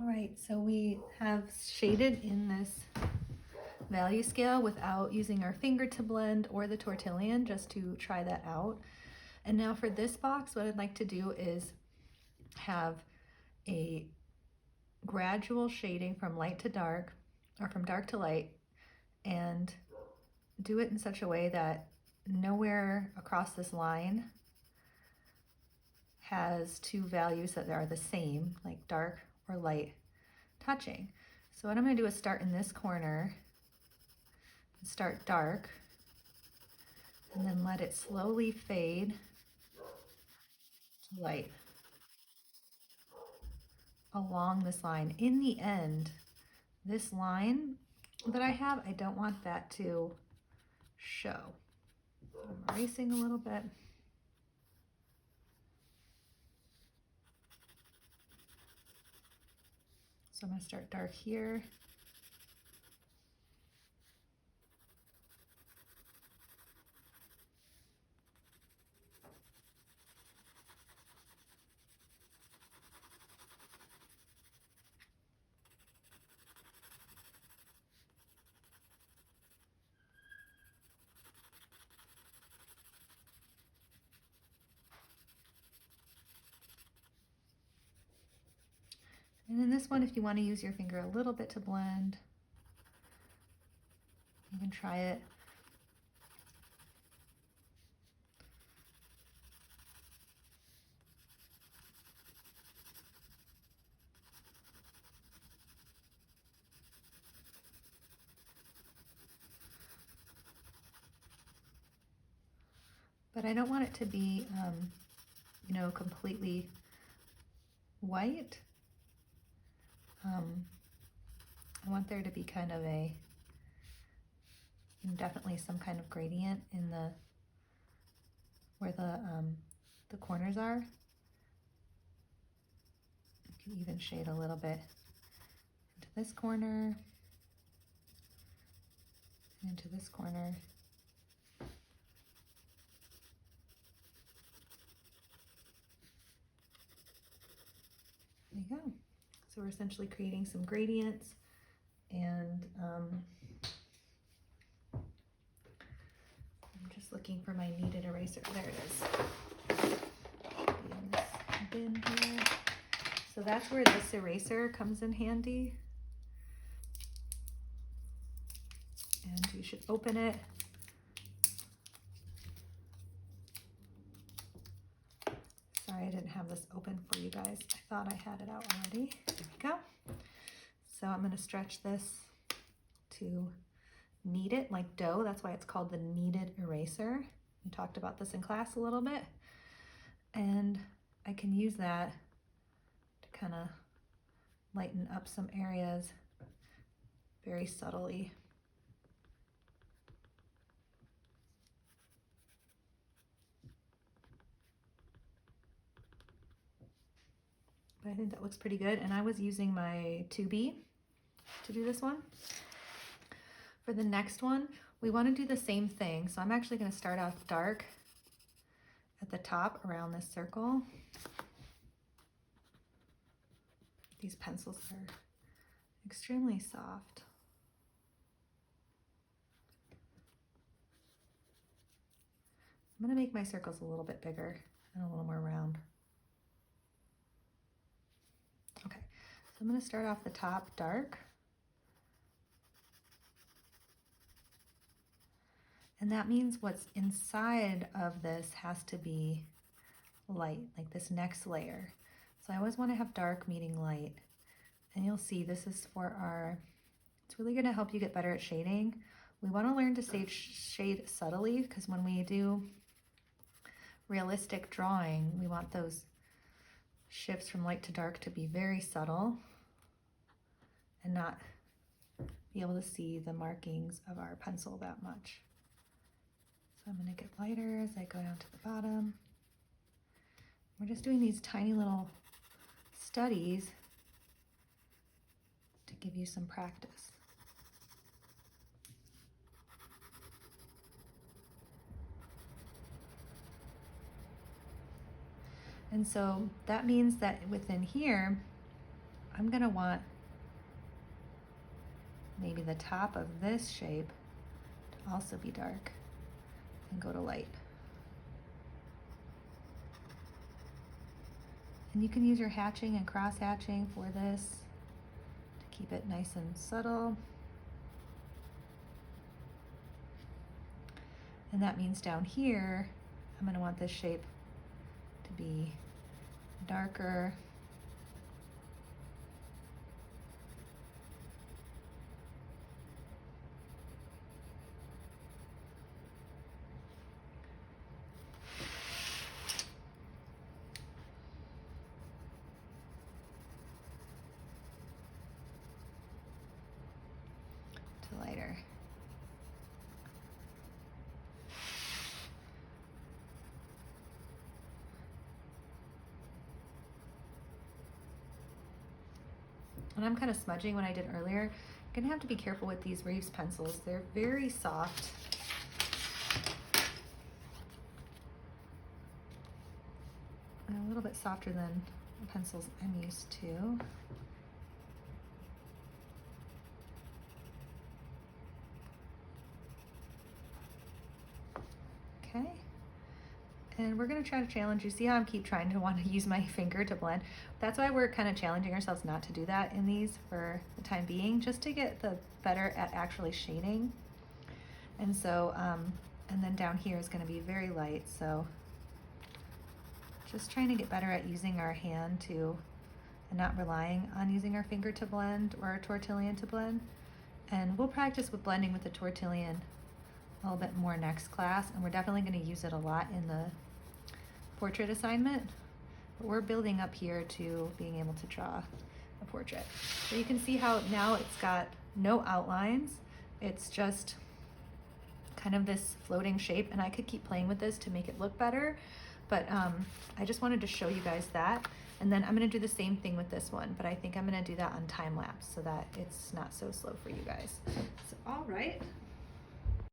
All right, so we have shaded in this value scale without using our finger to blend or the tortillon, just to try that out. And now for this box, what I'd like to do is have a gradual shading from light to dark, or from dark to light, and do it in such a way that nowhere across this line has two values that are the same, like dark or light touching. So what I'm going to do is start in this corner, start dark, and then let it slowly fade to light along this line. In the end, this line that I have, I don't want that to show. I'm erasing a little bit. So I'm going to start dark here. And in this one, if you want to use your finger a little bit to blend, you can try it. But I don't want it to be, you know, completely white. I want there to be kind of a, definitely some kind of gradient in the, where the corners are. You can even shade a little bit into this corner, and into this corner. There you go. So we're essentially creating some gradients, and I'm just looking for my kneaded eraser. There it is. In this bin here. So that's where this eraser comes in handy. And you should open it. Sorry, I didn't have this open for you guys. I thought I had it out already. There we go. So I'm going to stretch this to knead it like dough. That's why it's called the kneaded eraser. We talked about this in class a little bit. And I can use that to kind of lighten up some areas very subtly. But I think that looks pretty good. And I was using my 2B to do this one. For the next one, we want to do the same thing. So I'm actually going to start off dark at the top around this circle. These pencils are extremely soft. I'm going to make my circles a little bit bigger and a little more round. Okay, so I'm going to start off the top dark. And that means what's inside of this has to be light, like this next layer. So I always want to have dark meeting light. And you'll see this is for our, it's really going to help you get better at shading. We want to learn to shade subtly, because when we do realistic drawing, we want those shifts from light to dark to be very subtle and not be able to see the markings of our pencil that much. So I'm going to get lighter as I go down to the bottom. We're just doing these tiny little studies to give you some practice. And so that means that within here, I'm gonna want maybe the top of this shape to also be dark and go to light. And you can use your hatching and cross hatching for this to keep it nice and subtle. And that means down here, I'm going to want this shape to be darker. To lighter. And I'm kind of smudging when I did earlier. You're gonna have to be careful with these Reeves pencils. They're very soft. And a little bit softer than the pencils I'm used to. Okay. And we're gonna try to challenge you. See how I keep trying to want to use my finger to blend? That's why we're kind of challenging ourselves not to do that in these for the time being, just to get the better at actually shading. And so, and then down here is gonna be very light, so just trying to get better at using our hand to, and not relying on using our finger to blend or our tortillon to blend. And we'll practice with blending with the tortillon a little bit more next class, and we're definitely going to use it a lot in the portrait assignment, but we're building up here to being able to draw a portrait. So you can see how now it's got no outlines, it's just kind of this floating shape, and I could keep playing with this to make it look better, but I just wanted to show you guys that. And then I'm going to do the same thing with this one, but I think I'm going to do that on time lapse so that it's not so slow for you guys. So, all right.